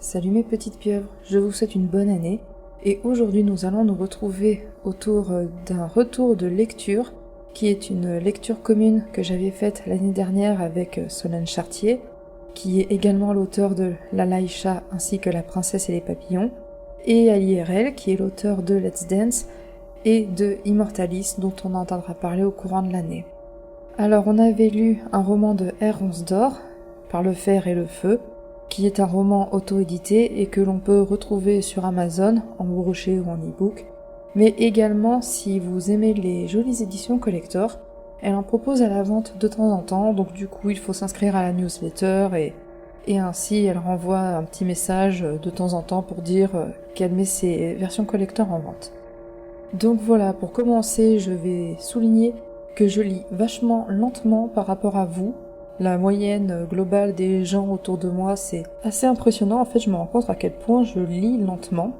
Salut mes petites pieuvres, je vous souhaite une bonne année et aujourd'hui nous allons nous retrouver autour d'un retour de lecture qui est une lecture commune que j'avais faite l'année dernière avec Solène Chartier, qui est également l'auteur de La Laïcha ainsi que La Princesse et les Papillons, et Ali RL qui est l'auteur de Let's Dance et de Immortalis dont on entendra parler au courant de l'année. Alors on avait lu un roman de R. Onsdor, Par le fer et le feu, qui est un roman auto-édité et que l'on peut retrouver sur Amazon en brochet ou en e-book, mais également si vous aimez les jolies éditions collector, elle en propose à la vente de temps en temps, donc du coup il faut s'inscrire à la newsletter et ainsi elle renvoie un petit message de temps en temps pour dire qu'elle met ses versions collector en vente. Donc voilà, pour commencer, je vais souligner que je lis vachement lentement par rapport à vous. La moyenne globale des gens autour de moi, c'est assez impressionnant. En fait, je me rends compte à quel point je lis lentement.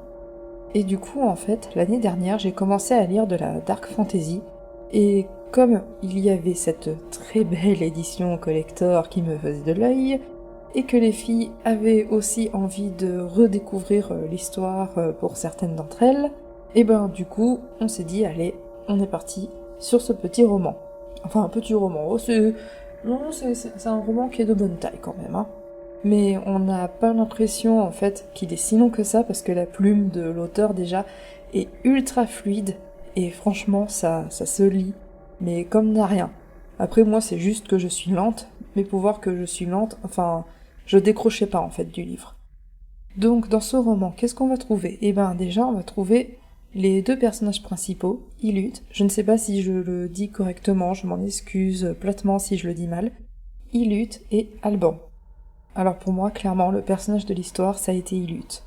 Et du coup, en fait, l'année dernière, j'ai commencé à lire de la dark fantasy. Et comme il y avait cette très belle édition collector qui me faisait de l'œil, et que les filles avaient aussi envie de redécouvrir l'histoire pour certaines d'entre elles, et ben du coup, on s'est dit, allez, on est parti sur ce petit roman. Enfin, un petit roman, c'est un roman qui est de bonne taille quand même, hein. Mais on n'a pas l'impression en fait qu'il est si long que ça parce que la plume de l'auteur déjà est ultra fluide et franchement ça se lit, mais comme n'a rien. Après moi c'est juste que je suis lente, mais pour voir que je suis lente, enfin je décrochais pas en fait du livre. Donc dans ce roman, qu'est-ce qu'on va trouver ? Eh ben déjà on va trouver les deux personnages principaux, Ilut, je ne sais pas si je le dis correctement, je m'en excuse platement si je le dis mal, Ilut et Alban. Alors pour moi, clairement, le personnage de l'histoire, ça a été Ilut.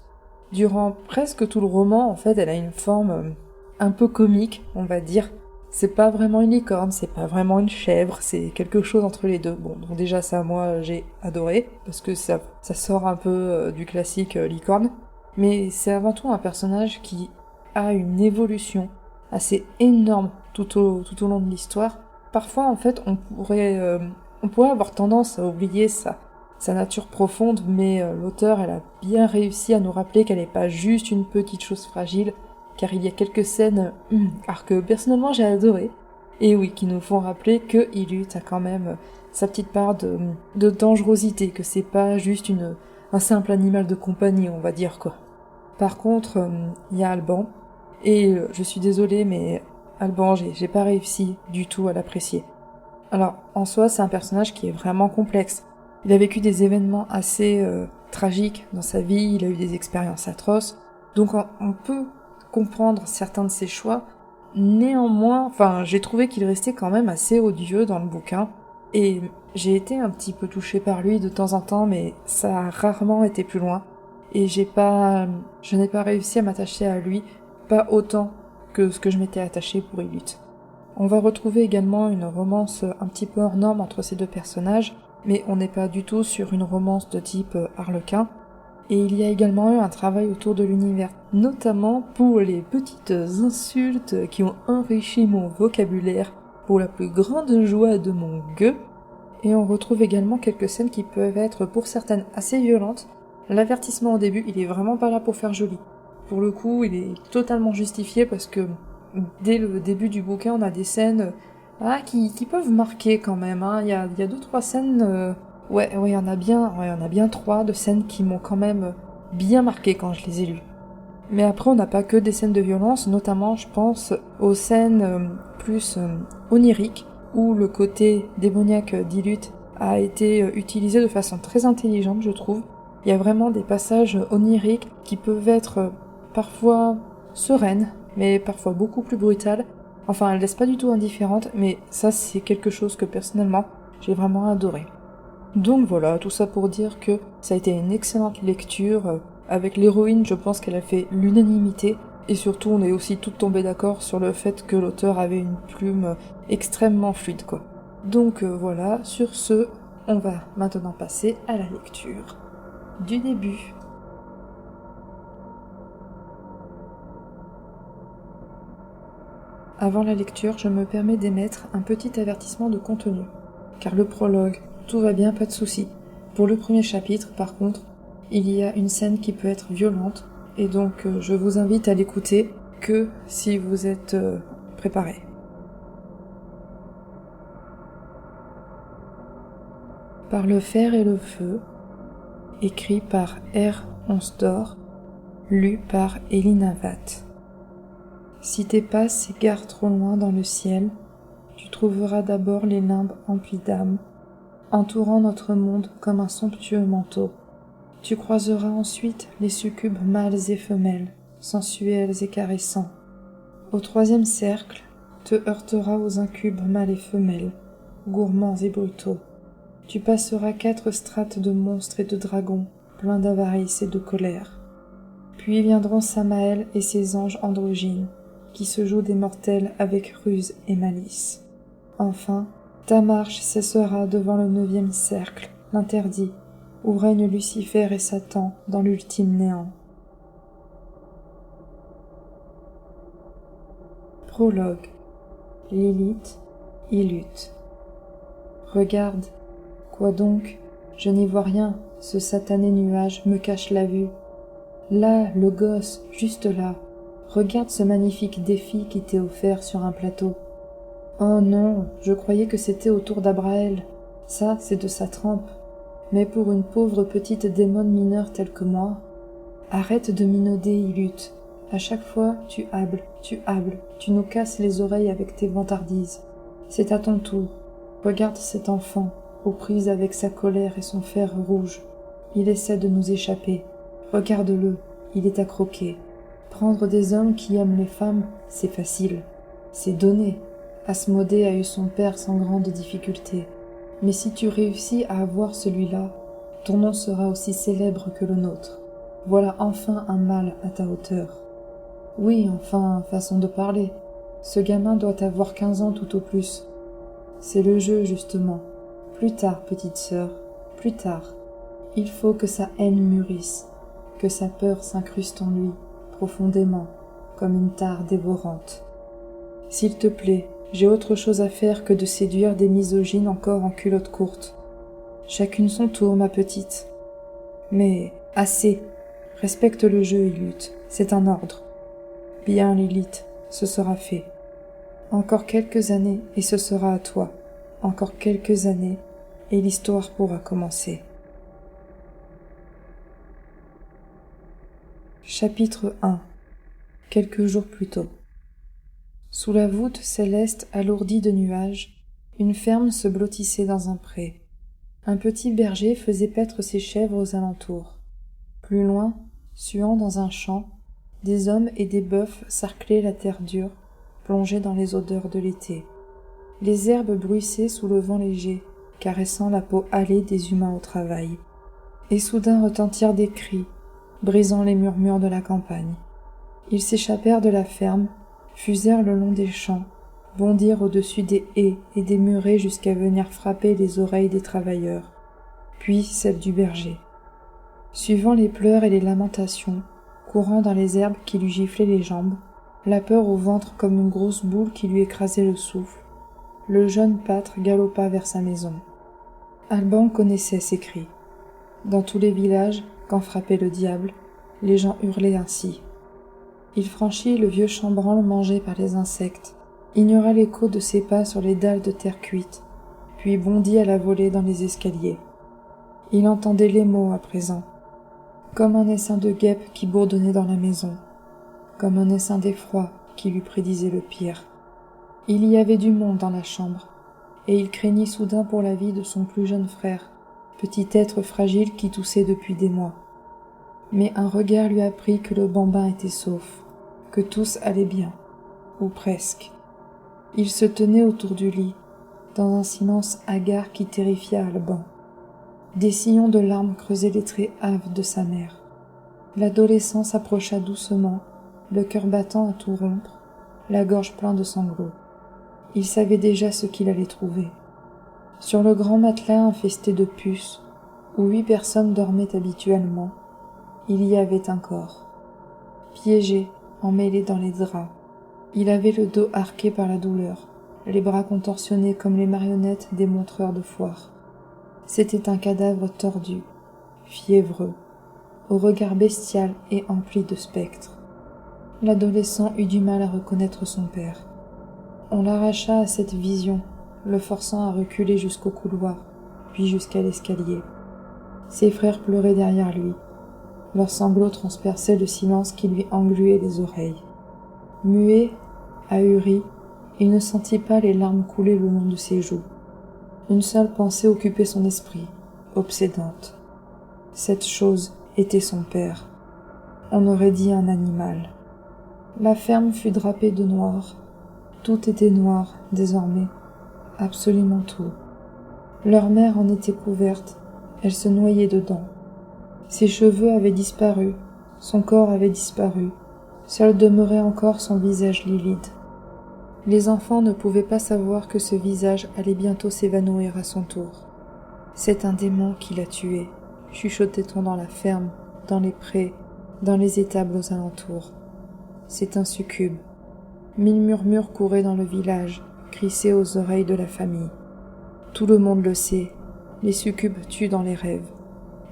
Durant presque tout le roman, en fait, elle a une forme un peu comique, on va dire. C'est pas vraiment une licorne, c'est pas vraiment une chèvre, c'est quelque chose entre les deux. Bon, donc déjà ça, moi, j'ai adoré, parce que ça sort un peu du classique licorne. Mais c'est avant tout un personnage qui a une évolution assez énorme tout au long de l'histoire. Parfois, en fait, on pourrait avoir tendance à oublier sa nature profonde, mais l'auteur, elle a bien réussi à nous rappeler qu'elle n'est pas juste une petite chose fragile, car il y a quelques scènes que personnellement j'ai adoré, et oui, qui nous font rappeler que Ilut a quand même sa petite part de dangerosité, que c'est pas juste un simple animal de compagnie, on va dire quoi. Par contre, il y a Alban, et je suis désolée, mais Alban, j'ai pas réussi du tout à l'apprécier. Alors, en soi, c'est un personnage qui est vraiment complexe. Il a vécu des événements assez tragiques dans sa vie, il a eu des expériences atroces, donc on peut comprendre certains de ses choix. Néanmoins, j'ai trouvé qu'il restait quand même assez odieux dans le bouquin, et j'ai été un petit peu touchée par lui de temps en temps, mais ça a rarement été plus loin, et je n'ai pas réussi à m'attacher à lui, pas autant que ce que je m'étais attachée pour Ilut. On va retrouver également une romance un petit peu hors norme entre ces deux personnages, mais on n'est pas du tout sur une romance de type Harlequin. Et il y a également eu un travail autour de l'univers, notamment pour les petites insultes qui ont enrichi mon vocabulaire pour la plus grande joie de mon gueux. Et on retrouve également quelques scènes qui peuvent être pour certaines assez violentes. L'avertissement au début, il est vraiment pas là pour faire joli. Pour le coup, il est totalement justifié parce que dès le début du bouquin, on a des scènes qui peuvent marquer quand même, hein. Il y a 2-3 scènes, il y en a bien 3 de scènes qui m'ont quand même bien marqué quand je les ai lues. Mais après, on n'a pas que des scènes de violence, notamment, je pense, aux scènes plus oniriques, où le côté démoniaque d'Ilut a été utilisé de façon très intelligente, je trouve. Il y a vraiment des passages oniriques qui peuvent être parfois sereines, mais parfois beaucoup plus brutales. Enfin, elle laisse pas du tout indifférente, mais ça c'est quelque chose que personnellement j'ai vraiment adoré. Donc voilà, tout ça pour dire que ça a été une excellente lecture. Avec l'héroïne, je pense qu'elle a fait l'unanimité, et surtout on est aussi toutes tombées d'accord sur le fait que l'auteur avait une plume extrêmement fluide, quoi. Donc voilà, sur ce, on va maintenant passer à la lecture du début. Avant la lecture, je me permets d'émettre un petit avertissement de contenu. Car le prologue, tout va bien, pas de souci. Pour le premier chapitre, par contre, il y a une scène qui peut être violente, et donc je vous invite à l'écouter que si vous êtes préparés. Par le fer et le feu, écrit par R. Onsdor, lu par Elina Watt. Si tes pas s'égarent trop loin dans le ciel, tu trouveras d'abord les limbes emplies d'âme, entourant notre monde comme un somptueux manteau. Tu croiseras ensuite les succubes mâles et femelles, sensuels et caressants. Au troisième cercle, te heurteras aux incubes mâles et femelles, gourmands et brutaux. Tu passeras 4 strates de monstres et de dragons, pleins d'avarice et de colère. Puis viendront Samaël et ses anges androgynes, qui se jouent des mortels avec ruse et malice. Enfin, ta marche cessera devant le 9e cercle, l'interdit, où règnent Lucifer et Satan dans l'ultime néant. Prologue. Lilith, Ilut. Regarde, quoi donc, je n'y vois rien, ce satané nuage me cache la vue. Là, le gosse, juste là, regarde ce magnifique défi qui t'est offert sur un plateau. Oh non, je croyais que c'était au tour d'Abraël, ça c'est de sa trempe. Mais pour une pauvre petite démone mineure telle que moi, arrête de minauder, Ilut. À chaque fois, tu hables, tu nous casses les oreilles avec tes vantardises. C'est à ton tour. Regarde cet enfant, aux prises avec sa colère et son fer rouge. Il essaie de nous échapper. Regarde-le, il est à croquer. Prendre des hommes qui aiment les femmes, c'est facile. C'est donné. Asmodée a eu son père sans grande difficulté. Mais si tu réussis à avoir celui-là, ton nom sera aussi célèbre que le nôtre. Voilà enfin un mâle à ta hauteur. Oui, enfin, façon de parler. Ce gamin doit avoir 15 ans tout au plus. C'est le jeu, justement. Plus tard, petite sœur, plus tard. Il faut que sa haine mûrisse, que sa peur s'incruste en lui, profondément, comme une tare dévorante. S'il te plaît, j'ai autre chose à faire que de séduire des misogynes encore en culotte courte. Chacune son tour, ma petite. Mais assez. Respecte le jeu, Ilut. C'est un ordre. Bien, Lilith, ce sera fait. Encore quelques années et ce sera à toi. Encore quelques années et l'histoire pourra commencer. Chapitre 1. Quelques jours plus tôt. Sous la voûte céleste alourdie de nuages, une ferme se blottissait dans un pré. Un petit berger faisait paître ses chèvres aux alentours. Plus loin, suant dans un champ, des hommes et des bœufs sarclaient la terre dure, plongés dans les odeurs de l'été. Les herbes bruissaient sous le vent léger, caressant la peau hâlée des humains au travail. Et soudain retentirent des cris, brisant les murmures de la campagne. Ils s'échappèrent de la ferme, fusèrent le long des champs, bondirent au-dessus des haies et des murets jusqu'à venir frapper les oreilles des travailleurs, puis celles du berger. Suivant les pleurs et les lamentations, courant dans les herbes qui lui giflaient les jambes, la peur au ventre comme une grosse boule qui lui écrasait le souffle, le jeune pâtre galopa vers sa maison. Alban connaissait ces cris. Dans tous les villages, quand frappait le diable, les gens hurlaient ainsi. Il franchit le vieux chambranle mangé par les insectes, ignora l'écho de ses pas sur les dalles de terre cuite, puis bondit à la volée dans les escaliers. Il entendait les mots à présent, comme un essaim de guêpes qui bourdonnait dans la maison, comme un essaim d'effroi qui lui prédisait le pire. Il y avait du monde dans la chambre, et il craignit soudain pour la vie de son plus jeune frère, petit être fragile qui toussait depuis des mois. Mais un regard lui apprit que le bambin était sauf, que tous allaient bien, ou presque. Il se tenait autour du lit, dans un silence hagard qui terrifia Alban. Des sillons de larmes creusaient les traits hâves de sa mère. L'adolescent s'approcha doucement, le cœur battant à tout rompre, la gorge pleine de sanglots. Il savait déjà ce qu'il allait trouver. Sur le grand matelas infesté de puces, où 8 personnes dormaient habituellement, il y avait un corps. Piégé, emmêlé dans les draps, il avait le dos arqué par la douleur, les bras contorsionnés comme les marionnettes des montreurs de foire. C'était un cadavre tordu, fiévreux, au regard bestial et empli de spectres. L'adolescent eut du mal à reconnaître son père. On l'arracha à cette vision, le forçant à reculer jusqu'au couloir, puis jusqu'à l'escalier. Ses frères pleuraient derrière lui. Leurs sanglots transperçaient le silence qui lui engluait les oreilles. Muet, ahuri, il ne sentit pas les larmes couler le long de ses joues. Une seule pensée occupait son esprit, obsédante. Cette chose était son père. On aurait dit un animal. La ferme fut drapée de noir. Tout était noir, désormais. Absolument tout. Leur mère en était couverte. Elle se noyait dedans. Ses cheveux avaient disparu. Son corps avait disparu. Seul demeurait encore son visage livide. Les enfants ne pouvaient pas savoir que ce visage allait bientôt s'évanouir à son tour. « C'est un démon qui l'a tué », chuchotait-on dans la ferme, dans les prés, dans les étables aux alentours. « C'est un succube ». 1000 murmures couraient dans le village, crissés aux oreilles de la famille. Tout le monde le sait, les succubes tuent dans les rêves.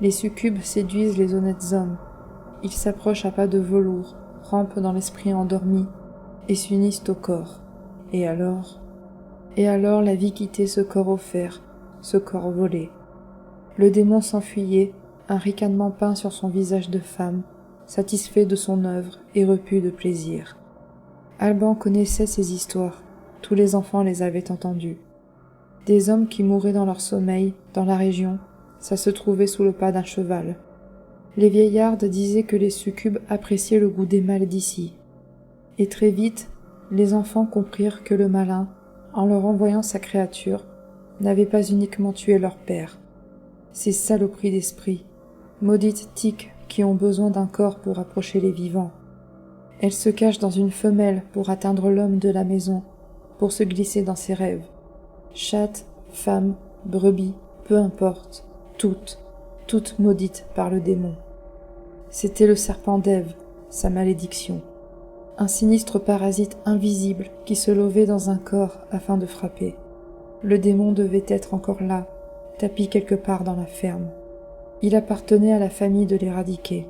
Les succubes séduisent les honnêtes hommes. Ils s'approchent à pas de velours, rampent dans l'esprit endormi et s'unissent au corps. Et alors la vie quittait ce corps offert, ce corps volé. Le démon s'enfuyait, un ricanement peint sur son visage de femme, satisfait de son œuvre et repu de plaisir. Alban connaissait ces histoires, tous les enfants les avaient entendues. Des hommes qui mouraient dans leur sommeil, dans la région, ça se trouvait sous le pas d'un cheval. Les vieillardes disaient que les succubes appréciaient le goût des mâles d'ici. Et très vite, les enfants comprirent que le malin, en leur envoyant sa créature, n'avait pas uniquement tué leur père. Ces saloperies d'esprit, maudites tiques qui ont besoin d'un corps pour approcher les vivants. Elles se cachent dans une femelle pour atteindre l'homme de la maison, pour se glisser dans ses rêves. Chatte, femme, brebis, peu importe, toutes maudites par le démon. C'était le serpent d'Ève, sa malédiction. Un sinistre parasite invisible qui se levait dans un corps afin de frapper. Le démon devait être encore là, tapi quelque part dans la ferme. Il appartenait à la famille de l'éradiquer.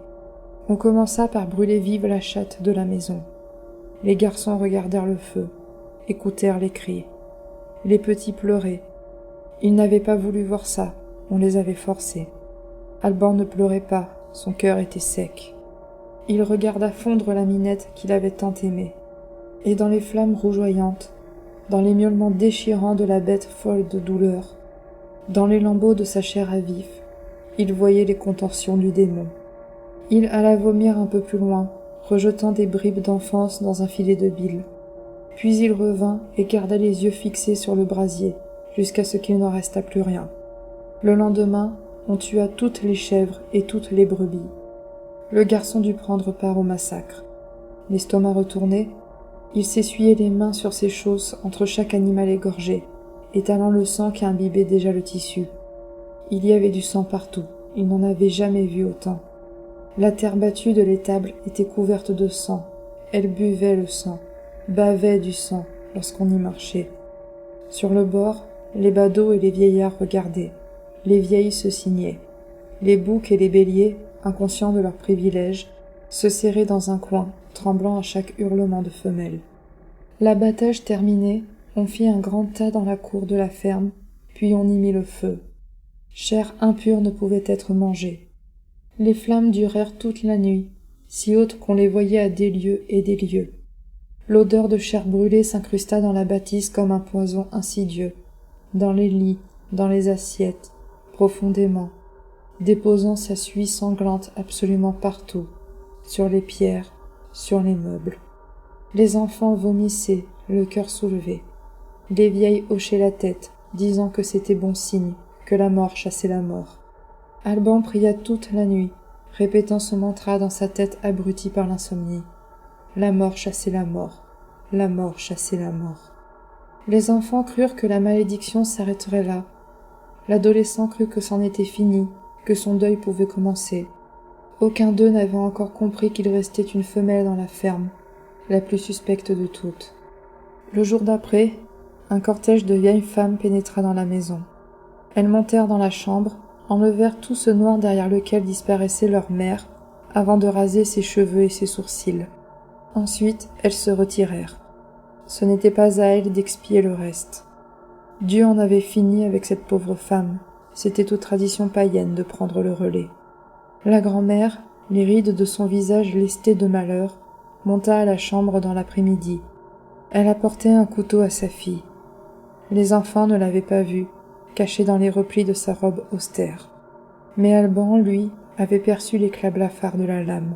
On commença par brûler vive la chatte de la maison. Les garçons regardèrent le feu, écoutèrent les cris. Les petits pleuraient. Ils n'avaient pas voulu voir ça, on les avait forcés. Alban ne pleurait pas, son cœur était sec. Il regarda fondre la minette qu'il avait tant aimée. Et dans les flammes rougeoyantes, dans les miaulements déchirants de la bête folle de douleur, dans les lambeaux de sa chair à vif, il voyait les contorsions du démon. Il alla vomir un peu plus loin, rejetant des bribes d'enfance dans un filet de bile. Puis il revint et garda les yeux fixés sur le brasier, jusqu'à ce qu'il n'en restât plus rien. Le lendemain, on tua toutes les chèvres et toutes les brebis. Le garçon dut prendre part au massacre. L'estomac retourné, il s'essuyait les mains sur ses chausses entre chaque animal égorgé, étalant le sang qui imbibait déjà le tissu. Il y avait du sang partout, il n'en avait jamais vu autant. La terre battue de l'étable était couverte de sang, elle buvait le sang, bavait du sang lorsqu'on y marchait. Sur le bord, les badauds et les vieillards regardaient, les vieilles se signaient. Les boucs et les béliers, inconscients de leurs privilèges, se serraient dans un coin, tremblant à chaque hurlement de femelle. L'abattage terminé, on fit un grand tas dans la cour de la ferme, puis on y mit le feu. Chair impure ne pouvait être mangée. Les flammes durèrent toute la nuit, si hautes qu'on les voyait à des lieues et des lieues. L'odeur de chair brûlée s'incrusta dans la bâtisse comme un poison insidieux, dans les lits, dans les assiettes, profondément, déposant sa suie sanglante absolument partout, sur les pierres, sur les meubles. Les enfants vomissaient, le cœur soulevé. Les vieilles hochaient la tête, disant que c'était bon signe, que la mort chassait la mort. Alban pria toute la nuit, répétant ce mantra dans sa tête abrutie par l'insomnie. La mort chassait la mort, la mort chassait la mort. Les enfants crurent que la malédiction s'arrêterait là. L'adolescent crut que c'en était fini, que son deuil pouvait commencer. Aucun d'eux n'avait encore compris qu'il restait une femelle dans la ferme, la plus suspecte de toutes. Le jour d'après, un cortège de vieilles femmes pénétra dans la maison. Elles montèrent dans la chambre, enlevèrent tout ce noir derrière lequel disparaissait leur mère, avant de raser ses cheveux et ses sourcils. Ensuite, elles se retirèrent. Ce n'était pas à elles d'expier le reste. Dieu en avait fini avec cette pauvre femme. C'était aux traditions païennes de prendre le relais. La grand-mère, les rides de son visage lesté de malheur, monta à la chambre dans l'après-midi. Elle apportait un couteau à sa fille. Les enfants ne l'avaient pas vue, cachée dans les replis de sa robe austère. Mais Alban, lui, avait perçu l'éclat blafard de la lame.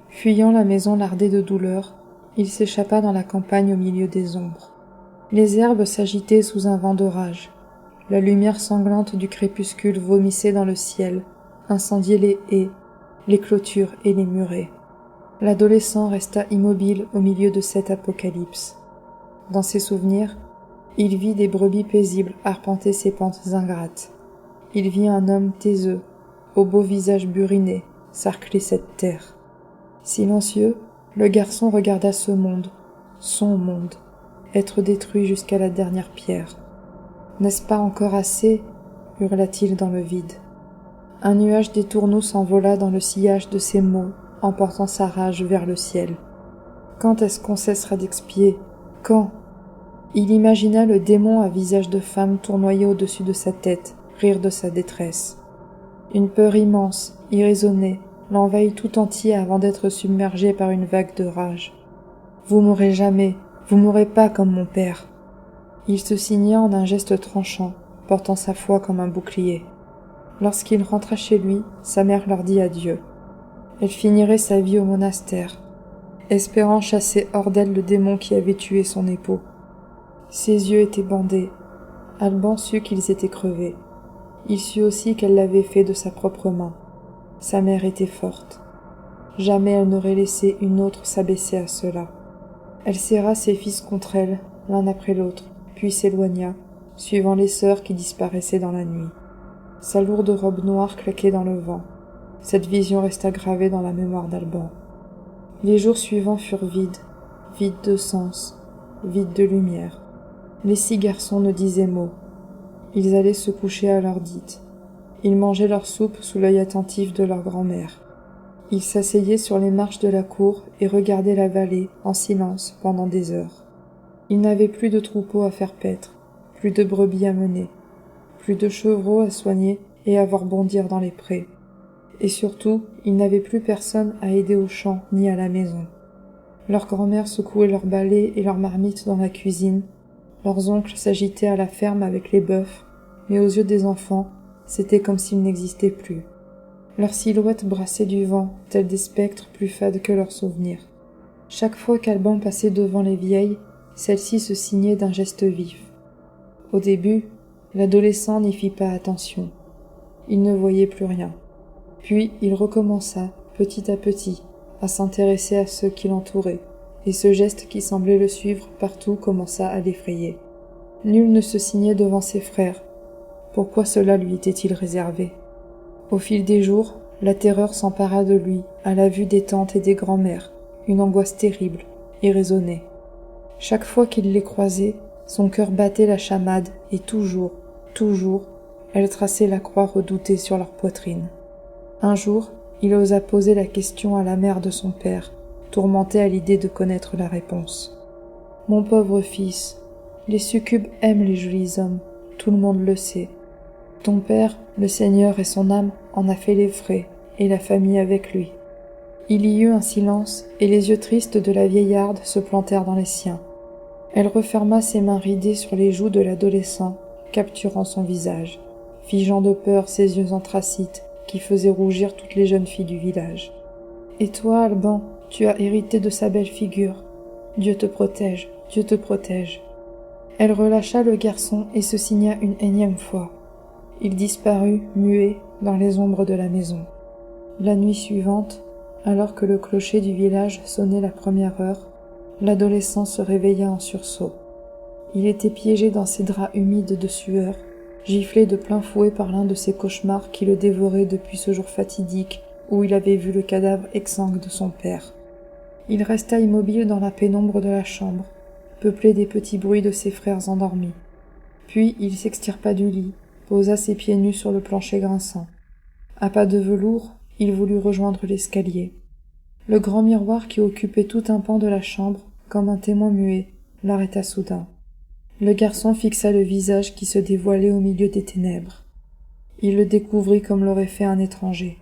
Fuyant la maison lardée de douleur, il s'échappa dans la campagne au milieu des ombres. Les herbes s'agitaient sous un vent d'orage. La lumière sanglante du crépuscule vomissait dans le ciel, incendiait les haies, les clôtures et les murets. L'adolescent resta immobile au milieu de cet apocalypse. Dans ses souvenirs, il vit des brebis paisibles arpenter ses pentes ingrates. Il vit un homme taiseux, au beau visage buriné, sarcler cette terre. Silencieux, le garçon regarda ce monde, son monde, être détruit jusqu'à la dernière pierre. « N'est-ce pas encore assez ?» hurla-t-il dans le vide. Un nuage d'étourneaux s'envola dans le sillage de ses mots, emportant sa rage vers le ciel. Quand est-ce qu'on cessera d'expier? Quand? Il imagina le démon à visage de femme tournoyer au-dessus de sa tête, rire de sa détresse. Une peur immense, irraisonnée, l'envahit tout entier avant d'être submergé par une vague de rage. « Vous mourrez jamais, vous mourrez pas comme mon père. » Il se signa en un geste tranchant, portant sa foi comme un bouclier. Lorsqu'il rentra chez lui, sa mère leur dit adieu. Elle finirait sa vie au monastère, espérant chasser hors d'elle le démon qui avait tué son époux. Ses yeux étaient bandés. Alban sut qu'ils étaient crevés. Il sut aussi qu'elle l'avait fait de sa propre main. Sa mère était forte. Jamais elle n'aurait laissé une autre s'abaisser à cela. Elle serra ses fils contre elle, l'un après l'autre, puis s'éloigna, suivant les sœurs qui disparaissaient dans la nuit. Sa lourde robe noire claquait dans le vent. Cette vision resta gravée dans la mémoire d'Alban. Les jours suivants furent vides, vides de sens, vides de lumière. Les 6 garçons ne disaient mot. Ils allaient se coucher à l'heure dite. Ils mangeaient leur soupe sous l'œil attentif de leur grand-mère. Ils s'asseyaient sur les marches de la cour et regardaient la vallée en silence pendant des heures. Ils n'avaient plus de troupeaux à faire paître, plus de brebis à mener, plus de chevreaux à soigner et à voir bondir dans les prés. Et surtout, ils n'avaient plus personne à aider au champ ni à la maison. Leur grand-mère secouait leurs balais et leurs marmites dans la cuisine. Leurs oncles s'agitaient à la ferme avec les bœufs, mais aux yeux des enfants, c'était comme s'ils n'existaient plus. Leurs silhouettes brassaient du vent, tels des spectres plus fades que leurs souvenirs. Chaque fois qu'Alban passait devant les vieilles, celles-ci se signaient d'un geste vif. Au début, l'adolescent n'y fit pas attention. Il ne voyait plus rien. Puis il recommença, petit à petit, à s'intéresser à ceux qui l'entouraient, et ce geste qui semblait le suivre partout commença à l'effrayer. Nul ne se signait devant ses frères. Pourquoi cela lui était-il réservé? Au fil des jours, la terreur s'empara de lui, à la vue des tantes et des grands-mères, une angoisse terrible, irraisonnée. Chaque fois qu'il les croisait, son cœur battait la chamade, et toujours, elle traçait la croix redoutée sur leur poitrine. Un jour, il osa poser la question à la mère de son père, tourmenté à l'idée de connaître la réponse. « Mon pauvre fils, les succubes aiment les jolis hommes, tout le monde le sait. Ton père, le Seigneur et son âme, en a fait les frais, et la famille avec lui. » Il y eut un silence, et les yeux tristes de la vieillarde se plantèrent dans les siens. Elle referma ses mains ridées sur les joues de l'adolescent, capturant son visage, figeant de peur ses yeux anthracites qui faisaient rougir toutes les jeunes filles du village. « Et toi, Alban, tu as hérité de sa belle figure. Dieu te protège, Dieu te protège. » Elle relâcha le garçon et se signa une énième fois. Il disparut, muet, dans les ombres de la maison. La nuit suivante, alors que le clocher du village sonnait la première heure, l'adolescent se réveilla en sursaut. Il était piégé dans ses draps humides de sueur, giflé de plein fouet par l'un de ces cauchemars qui le dévoraient depuis ce jour fatidique où il avait vu le cadavre exsangue de son père. Il resta immobile dans la pénombre de la chambre, peuplé des petits bruits de ses frères endormis. Puis il s'extirpa du lit, posa ses pieds nus sur le plancher grinçant. À pas de velours, Il voulut rejoindre l'escalier. Le grand miroir qui occupait tout un pan de la chambre, comme un témoin muet, l'arrêta soudain. Le garçon fixa le visage qui se dévoilait au milieu des ténèbres. Il le découvrit comme l'aurait fait un étranger.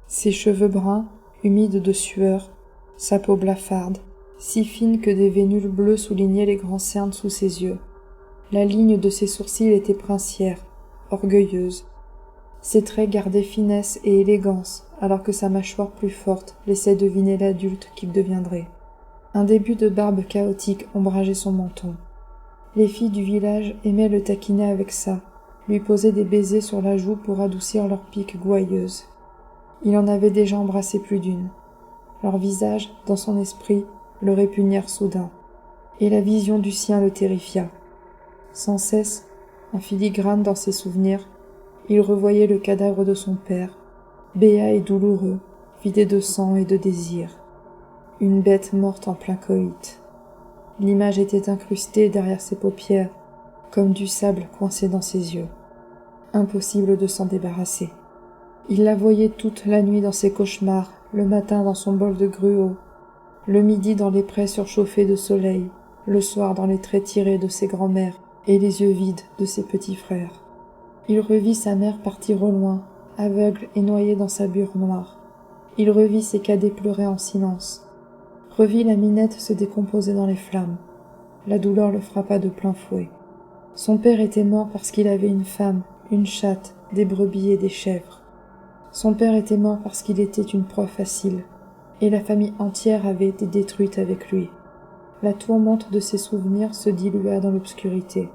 Ses cheveux bruns, humides de sueur, sa peau blafarde, si fine que des vénules bleues soulignaient les grands cernes sous ses yeux. La ligne de ses sourcils était princière, orgueilleuse. Ses traits gardaient finesse et élégance, alors que sa mâchoire plus forte laissait deviner l'adulte qu'il deviendrait. Un début de barbe chaotique ombrageait son menton. Les filles du village aimaient le taquiner avec ça, lui poser des baisers sur la joue pour adoucir leur pique gouailleuse. Il en avait déjà embrassé plus d'une. Leurs visages, dans son esprit, le répugnèrent soudain, et la vision du sien le terrifia. Sans cesse, en filigrane dans ses souvenirs, il revoyait le cadavre de son père, béat et douloureux, vidé de sang et de désir. Une bête morte en plein coït. L'image était incrustée derrière ses paupières, comme du sable coincé dans ses yeux. Impossible de s'en débarrasser. Il la voyait toute la nuit dans ses cauchemars, le matin dans son bol de gruau, le midi dans les prés surchauffés de soleil, le soir dans les traits tirés de ses grands-mères et les yeux vides de ses petits frères. Il revit sa mère partir au loin, aveugle et noyée dans sa bure noire. Il revit ses cadets pleurer en silence. Revit la minette se décomposer dans les flammes. La douleur le frappa de plein fouet. Son père était mort parce qu'il avait une femme, une chatte, des brebis et des chèvres. Son père était mort parce qu'il était une proie facile, et la famille entière avait été détruite avec lui. La tourmente de ses souvenirs se dilua dans l'obscurité.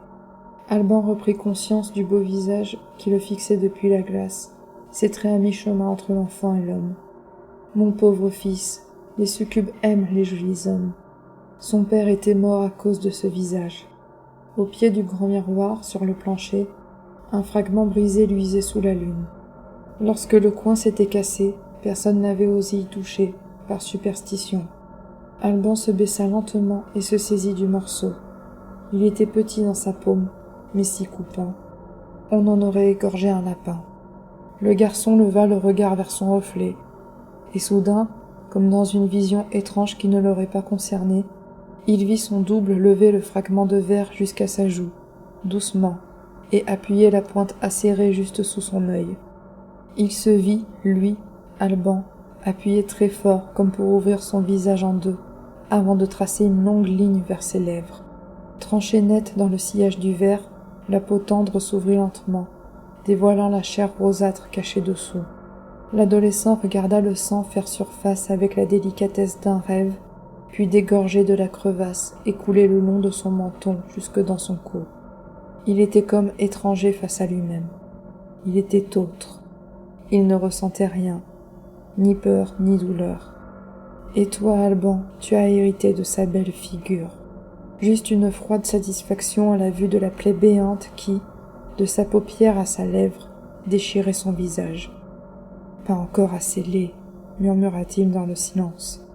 Alban reprit conscience du beau visage qui le fixait depuis la glace, ses traits à mi-chemin entre l'enfant et l'homme. Mon pauvre fils, les succubes aiment les jolis hommes. Son père était mort à cause de ce visage. Au pied du grand miroir, sur le plancher, un fragment brisé luisait sous la lune. Lorsque le coin s'était cassé, personne n'avait osé y toucher, par superstition. Alban se baissa lentement et se saisit du morceau. Il était petit dans sa paume, mais si coupant. On en aurait égorgé un lapin. Le garçon leva le regard vers son reflet, et soudain, comme dans une vision étrange qui ne l'aurait pas concerné, il vit son double lever le fragment de verre jusqu'à sa joue, doucement, et appuyer la pointe acérée juste sous son œil. Il se vit, lui, Alban, appuyer très fort comme pour ouvrir son visage en deux, avant de tracer une longue ligne vers ses lèvres. Tranchée nette dans le sillage du verre, la peau tendre s'ouvrit lentement, dévoilant la chair rosâtre cachée dessous. L'adolescent regarda le sang faire surface avec la délicatesse d'un rêve, puis dégorger de la crevasse et couler le long de son menton jusque dans son cou. Il était comme étranger face à lui-même. Il était autre. Il ne ressentait rien, ni peur, ni douleur. Et toi, Alban, tu as hérité de sa belle figure. Juste une froide satisfaction à la vue de la plaie béante qui, de sa paupière à sa lèvre, déchirait son visage. « Pas encore assez laid », murmura-t-il dans le silence.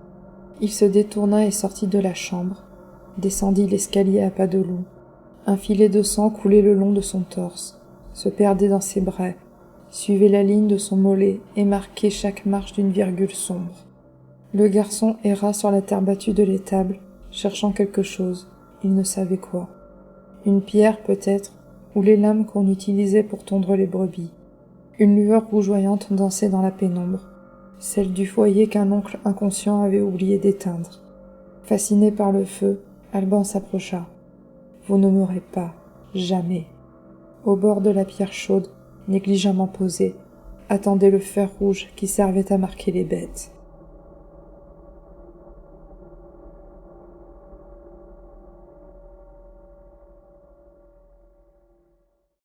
Il se détourna et sortit de la chambre, descendit l'escalier à pas de loup. Un filet de sang coulait le long de son torse, se perdait dans ses bras, suivait la ligne de son mollet et marquait chaque marche d'une virgule sombre. Le garçon erra sur la terre battue de l'étable, cherchant quelque chose, il ne savait quoi. Une pierre peut-être, ou les lames qu'on utilisait pour tondre les brebis. Une lueur rougeoyante dansait dans la pénombre, celle du foyer qu'un oncle inconscient avait oublié d'éteindre. Fasciné par le feu, Alban s'approcha. « Vous ne m'aurez pas, jamais. » Au bord de la pierre chaude, négligemment posée, attendait le fer rouge qui servait à marquer les bêtes.